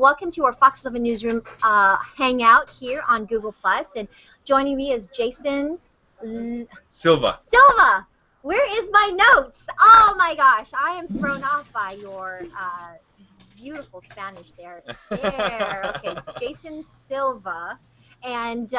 Welcome to our Fox 11 Newsroom hangout here on Google+. And joining me is Jason Silva. Silva. Where is my notes? Oh my gosh, I am thrown off by your beautiful Spanish there. Okay, Jason Silva. And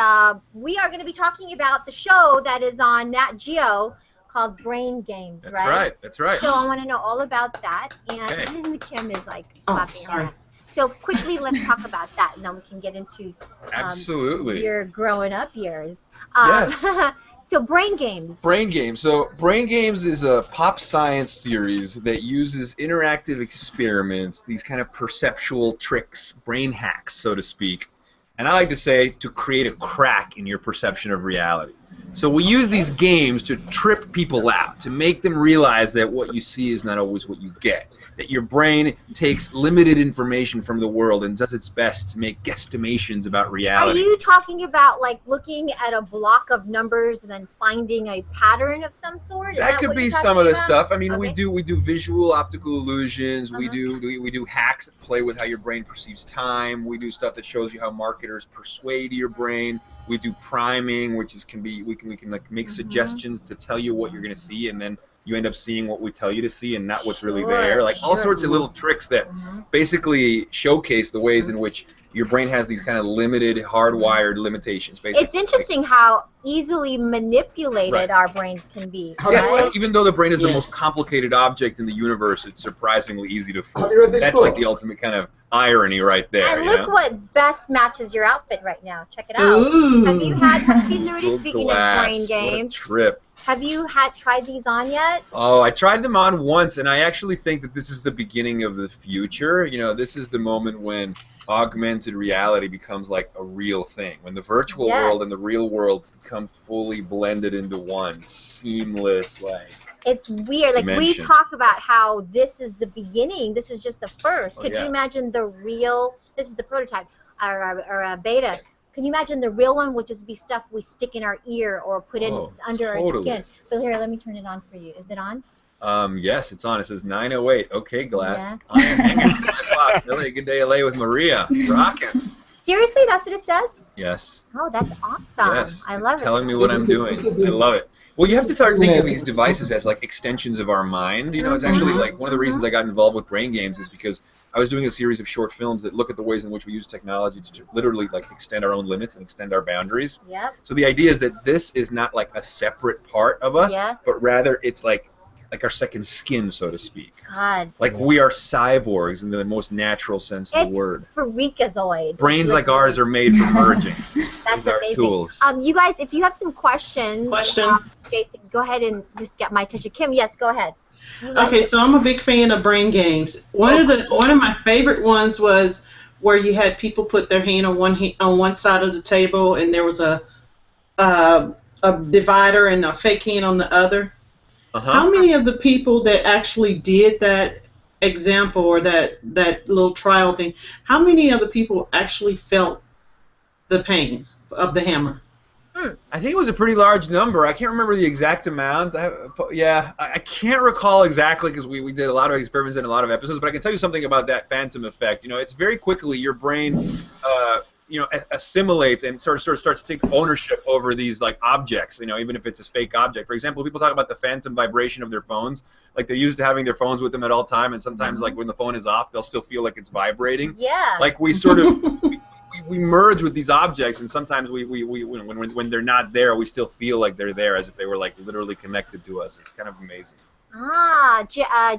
we are going to be talking about the show that is on Nat Geo called Brain Games, That's right? That's right. So I want to know all about that. And Okay. Kim is like clapping her hands. So quickly, let's talk about that, and then we can get into Absolutely your growing up years. Yes. So Brain Games. Brain Games. So Brain Games is a pop science series that uses interactive experiments, these kind of perceptual tricks, brain hacks, so to speak. And I like to say to create a crack in your perception of reality. So we use these games to trip people out, to make them realize that what you see is not always what you get. That your brain takes limited information from the world and does its best to make guesstimations about reality. Are you talking about like looking at a block of numbers and then finding a pattern of some sort? That could be some of the stuff. I mean, okay. we do visual optical illusions. We do hacks that play with how your brain perceives time. We do stuff that shows you how marketers persuade your brain. We do priming, which is we can like make suggestions to tell you what you're going to see, and then you end up seeing what we tell you to see and not what's really there. Like all sorts of little tricks that basically showcase the ways in which your brain has these kind of limited, hardwired limitations. Basically. It's interesting how easily manipulated our brains can be. Yes, like, even though the brain is the most complicated object in the universe, it's surprisingly easy to fool. That's like the ultimate kind of irony right there. And look what best matches your outfit right now. Check it out. Ooh. Have you had one of these already? Speaking glass. of brain games. What a trip. Have you tried these on yet? Oh, I tried them on once, and I actually think that this is the beginning of the future. You know, this is the moment when augmented reality becomes like a real thing. When the virtual world and the real world become fully blended into one, seamless, like. It's weird. Like we talk about how this is the beginning. This is just the first. Could you imagine the real? This is the prototype or a beta. Can you imagine the real one would just be stuff we stick in our ear or put in under our skin? But here, let me turn it on for you. Is it on? Yes, it's on. It says 9:08. Okay, Glass. I am hanging out at Fox. Really good day, LA with Maria. Rocking. Seriously, that's what it says? Yes. Oh, that's awesome. Yes, I love it. It's telling me what I'm doing. I love it. Well, you have to start thinking of these devices as like extensions of our mind. You know, it's actually like one of the reasons I got involved with Brain Games is because I was doing a series of short films that look at the ways in which we use technology to literally like extend our own limits and extend our boundaries. Yep. So the idea is that this is not like a separate part of us, but rather it's like our second skin, so to speak. God. Like we are cyborgs in the most natural sense of the word. Freakazoid. Brains like ours are made for merging. That's our amazing. Tools. You guys, if you have some questions, Jason, go ahead and just get my attention. Kim, yes, go ahead. Okay, so I'm a big fan of Brain Games. One of my favorite ones was where you had people put their hand on one side of the table, and there was a divider and a fake hand on the other. How many of the people that actually did that example or that little trial thing, how many of the people actually felt the pain of the hammer? I think it was a pretty large number. I can't remember the exact amount. I can't recall exactly because we did a lot of experiments and a lot of episodes, but I can tell you something about that phantom effect. You know, it's very quickly your brain assimilates and sort of starts to take ownership over these like objects, you know, even if it's a fake object. For example, people talk about the phantom vibration of their phones. Like they're used to having their phones with them at all time, and sometimes like when the phone is off, they'll still feel like it's vibrating. Yeah. Like we sort of we merge with these objects, and sometimes when they're not there, we still feel like they're there as if they were like literally connected to us. It's kind of amazing.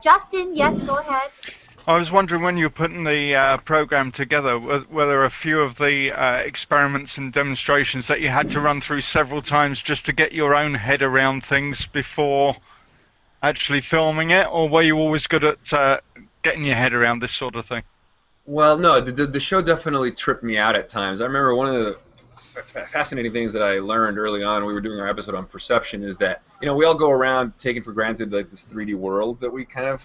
Justin, yes, go ahead. I was wondering when you were putting the program together, were there a few of the experiments and demonstrations that you had to run through several times just to get your own head around things before actually filming it, or were you always good at getting your head around this sort of thing? Well, no, the show definitely tripped me out at times. I remember one of the fascinating things that I learned early on when we were doing our episode on perception is that, you know, we all go around taking for granted like this 3D world that we kind of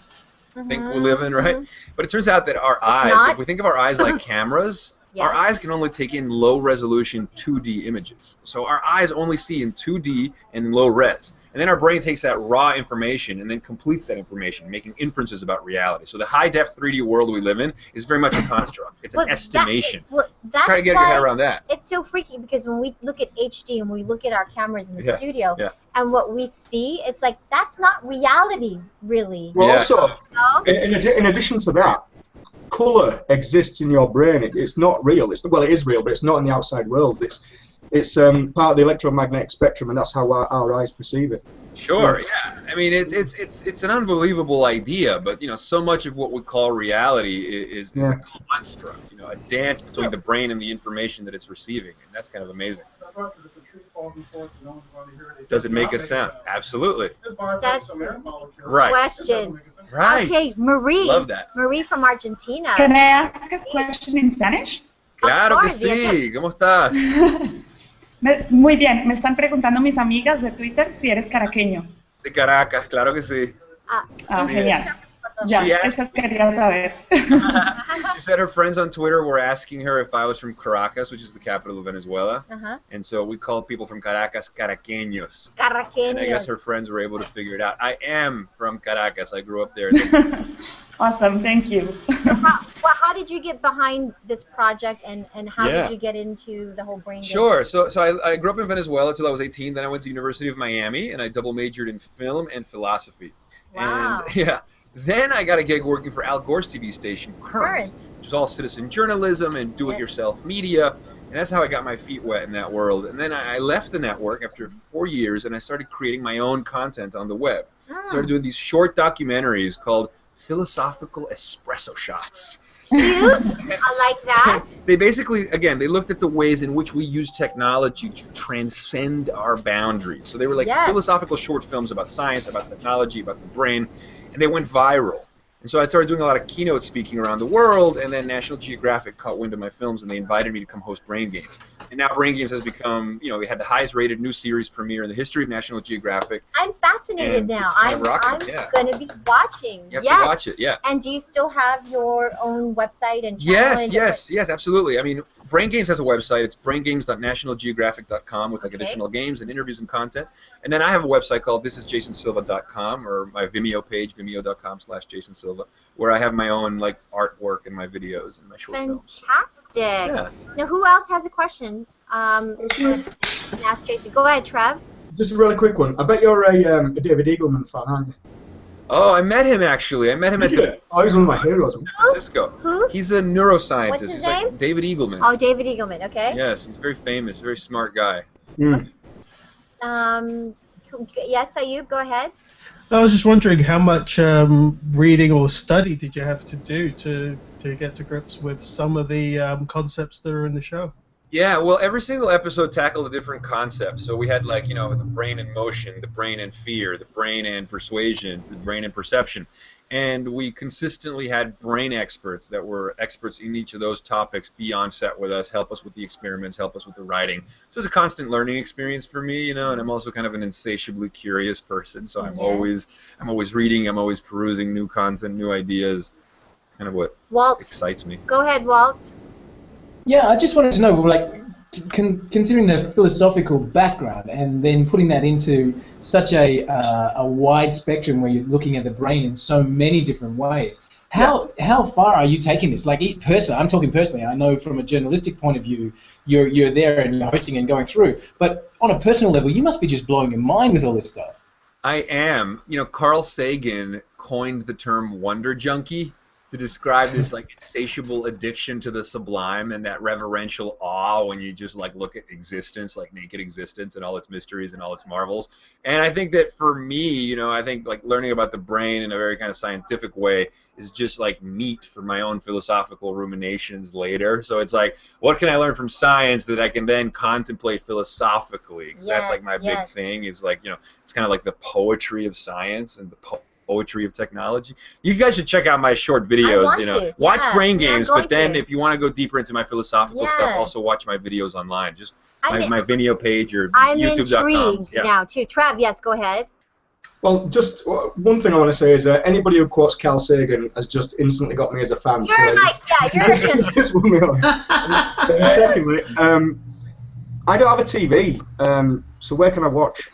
think we live in, right? But it turns out that our eyes, if we think of our eyes like cameras, our eyes can only take in low-resolution 2D images. So our eyes only see in 2D and low res. And then our brain takes that raw information and then completes that information, making inferences about reality. So the high-def 3D world we live in is very much a construct. It's an estimation. That's try to get your head around that. It's so freaky because when we look at HD and we look at our cameras in the studio and what we see, it's like that's not reality, really. Well, also, in addition to that, color exists in your brain. It's not real. Well, it is real, but it's not in the outside world. It's part of the electromagnetic spectrum, and that's how our eyes perceive it. Sure, yeah. I mean, it's an unbelievable idea, but so much of what we call reality is a construct. A dance between the brain and the information that it's receiving, and that's kind of amazing. Does it make a sound? Absolutely. That's right. Questions. Right. Okay, Marie. Love that. Marie from Argentina. Can I ask a question in Spanish? Claro que sí. ¿Cómo estás? Muy bien. Me están preguntando mis amigas de Twitter si eres caraqueño. De Caracas, claro que sí. Genial. Ya, eso quería saber. She said her friends on Twitter were asking her if I was from Caracas, which is the capital of Venezuela. And so we call people from Caracas caraqueños. Caraqueños. And I guess her friends were able to figure it out. I am from Caracas. I grew up there. Awesome. Thank you. How did you get behind this project, and how did you get into the whole brain game? Sure. So I grew up in Venezuela until I was 18. Then I went to University of Miami, and I double majored in film and philosophy. Wow. And, then I got a gig working for Al Gore's TV station, Current, which is all citizen journalism and do-it-yourself media. And that's how I got my feet wet in that world. And then I left the network after 4 years, and I started creating my own content on the web. Started doing these short documentaries called Philosophical Espresso Shots. Cute. I like that. They basically, again, they looked at the ways in which we use technology to transcend our boundaries. So they were like philosophical short films about science, about technology, about the brain. And they went viral. And so I started doing a lot of keynote speaking around the world, and then National Geographic caught wind of my films, and they invited me to come host Brain Games. And now Brain Games has become, we had the highest rated new series premiere in the history of National Geographic. I'm fascinated now. I'm going to be watching. You have to watch it, And do you still have your own website and channel? Yes, absolutely. I mean, Brain Games has a website. It's braingames.nationalgeographic.com with additional games and interviews and content. And then I have a website called thisisjasonsilva.com, or my Vimeo page, vimeo.com/jasonsilva, where I have my own artwork and my videos and my short films. Fantastic. Yeah. Now, who else has a question? Ask Jason. Go ahead, Trev. Just a really quick one. I bet you're a David Eagleman fan, aren't you? Oh, I met him actually. I met him at the he's one of my heroes. Cisco. Who? He's a neuroscientist. What's his name? Like David Eagleman. Oh, David Eagleman. Okay. Yes, he's very famous, very smart guy. Mm. Yes, Ayub, go ahead. I was just wondering how much reading or study did you have to do to get to grips with some of the concepts that are in the show? Yeah, well, every single episode tackled a different concept. So we had the brain and motion, the brain and fear, the brain and persuasion, the brain and perception. And we consistently had brain experts that were experts in each of those topics be on set with us, help us with the experiments, help us with the writing. So it's a constant learning experience for me, and I'm also kind of an insatiably curious person. So I'm always reading, I'm always perusing new content, new ideas, kind of what excites me. Go ahead, Walt. Yeah, I just wanted to know, considering the philosophical background and then putting that into such a wide spectrum where you're looking at the brain in so many different ways, how far are you taking this? I'm talking personally. I know from a journalistic point of view, you're there and you're hosting and going through. But on a personal level, you must be just blowing your mind with all this stuff. I am. Carl Sagan coined the term wonder junkie to describe this insatiable addiction to the sublime and that reverential awe when you just look at existence, naked existence and all its mysteries and all its marvels. And I think that for me, I think learning about the brain in a very kind of scientific way is just meat for my own philosophical ruminations later. So it's what can I learn from science that I can then contemplate philosophically? Because that's my big thing is it's kind of the poetry of science and the poetry of technology. You guys should check out my short videos. Watch Brain Games, but then if you want to go deeper into my philosophical stuff, also watch my videos online. Just my Vimeo page or I'm YouTube.com. intrigued now too. Trav, yes, go ahead. Well, just one thing I want to say is anybody who quotes Carl Sagan has just instantly got me as a fan. You're you're just won me over. And secondly, I don't have a TV, so where can I watch?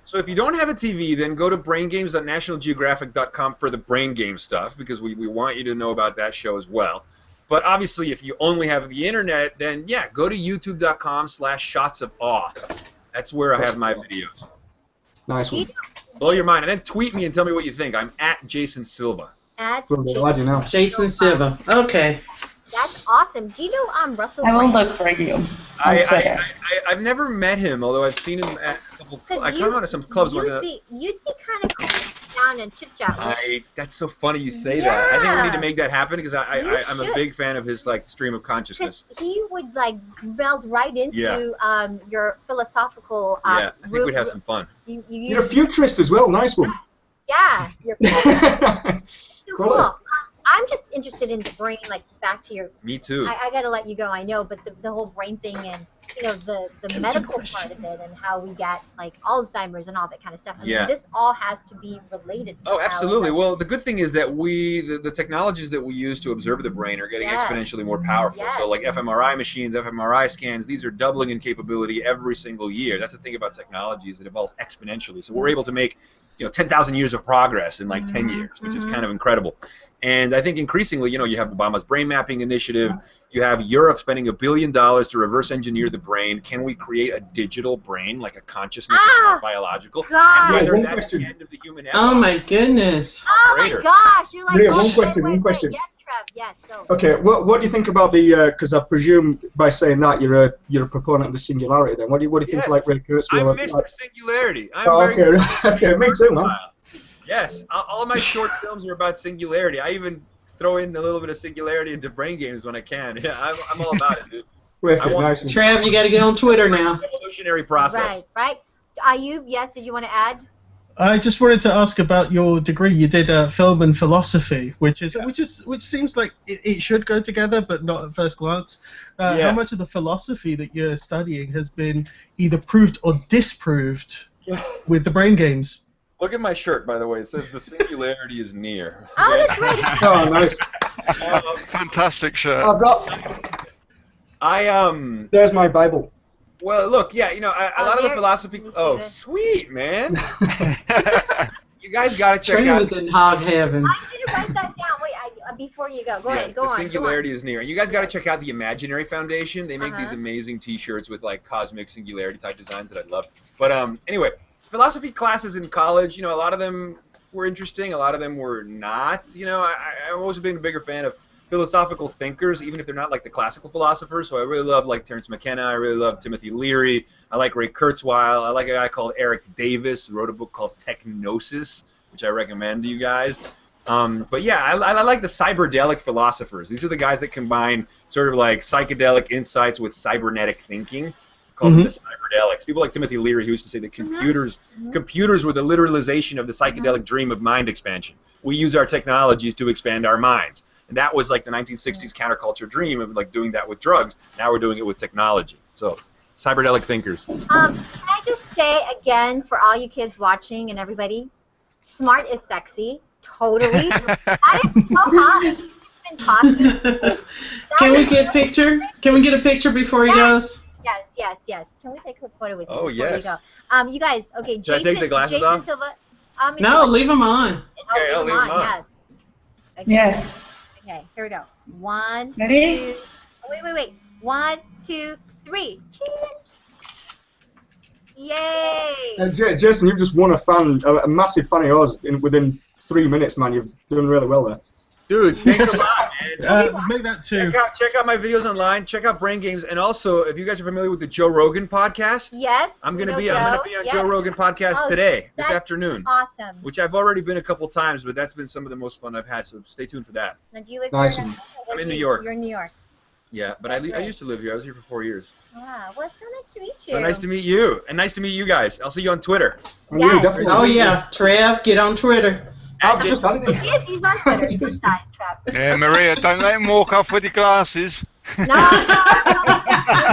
So if you don't have a TV, then go to braingames.nationalgeographic.com for the brain game stuff, because we want you to know about that show as well. But obviously, if you only have the internet, then yeah, go to youtube.com/shotsofawe. That's where I have my videos. Nice one. Blow your mind, and then tweet me and tell me what you think. I'm at Jason Silva. Glad you know. Jason Silva. Okay. That's awesome. Do you know Russell? I will Brand? look for you on Twitter. I've never met him, although I've seen him at a couple. I come out of some clubs. You'd be kind of cool to sit down and chit chat with. That's so funny you say that. I think we need to make that happen because I'm a big fan of his stream of consciousness. He would meld right into your philosophical. I think we'd have some fun. You're a futurist as well. Nice one. Yeah, you're so cool. I'm just interested in the brain, back to your... Me too. I got to let you go, I know, but the whole brain thing and, the medical part of it and how we get, Alzheimer's and all that kind of stuff. I mean, this all has to be related. Oh, absolutely. Well, the good thing is that the technologies that we use to observe the brain are getting exponentially more powerful. Yes. So, fMRI machines, fMRI scans, these are doubling in capability every single year. That's the thing about technology is it evolves exponentially. So we're able to make 10,000 years of progress in 10 years, which is kind of incredible. And I think increasingly, you have Obama's brain mapping initiative. You have Europe spending $1 billion to reverse engineer the brain. Can we create a digital brain, like a consciousness that's not biological? God. And whether that's the end of the human epoch. Oh my goodness. Oh my gosh. You're Maria, one question. Yes, Trev. Yes, go. Okay, what do you think about the? Because I presume by saying that you're a proponent of the singularity. Then what do you think Ray Kurzweil? I'm Mr. Singularity. Okay, me too, man. Yes, all of my short films are about singularity. I even throw in a little bit of singularity into brain games when I can. Yeah, I'm all about it, dude. Trav, you got to get on Twitter now. Evolutionary process. Right. Ayub, yes, did you want to add? I just wanted to ask about your degree. You did film and philosophy, which seems like it should go together, but not at first glance. How much of the philosophy that you're studying has been either proved or disproved with the brain games? Look at my shirt, by the way. It says the singularity is near. Oh, that's right. Oh, nice. Fantastic shirt. There's my Bible. Well, look, a lot of the philosophy. Oh, sweet, man. You guys got to check out. Trey was in hog heaven. I need to write that down. Wait, before you go, go ahead. Go on. The singularity is near. You guys got to check out the Imaginary Foundation. They make these amazing T-shirts with cosmic singularity type designs that I love. But anyway. Philosophy classes in college, a lot of them were interesting. A lot of them were not. I've always been a bigger fan of philosophical thinkers, even if they're not the classical philosophers. So I really love Terence McKenna. I really love Timothy Leary. I like Ray Kurzweil. I like a guy called Eric Davis who wrote a book called Technosis, which I recommend to you guys. But yeah, I like the cyberdelic philosophers. These are the guys that combine sort of psychedelic insights with cybernetic thinking. Called the cyberdelics. People like Timothy Leary, who used to say that computers were the literalization of the psychedelic dream of mind expansion. We use our technologies to expand our minds. And that was the 1960s counterculture dream of doing that with drugs. Now we're doing it with technology. So, cyberdelic thinkers. Can I just say again, for all you kids watching and everybody, smart is sexy. Totally. That is so hot. He's been talking. Can we get a picture? Can we get a picture before he goes? Yes. Can we take a quick photo with you before you go? You guys, okay, Should I take the glasses off? Silva. No, leave them on. Okay, I'll leave them on. Yeah. Okay. Yes. Okay, here we go. 1, Ready? 2. Wait. 1, 2, 3. Cheers. Yay! Jason, you've just won a massive fan of yours within 3 minutes, man. You've done really well there. Dude, thanks a lot, man. Make that too. Check out my videos online. Check out Brain Games, and also if you guys are familiar with the Joe Rogan podcast, yes, I'm gonna be on Joe Rogan podcast today, this afternoon. Awesome. Which I've already been a couple times, but that's been some of the most fun I've had. So stay tuned for that. Now, do you live nice. here? I'm in New York. You're in New York. Yeah, but I used to live here. I was here for 4 years. Wow, well, it's so nice to meet you. So nice to meet you, and nice to meet you guys. I'll see you on Twitter. Yes. Definitely. Oh yeah, Trev, get on Twitter. He's on Twitter. He's on Twitter. Yeah, Maria, don't let him walk off with your glasses. No.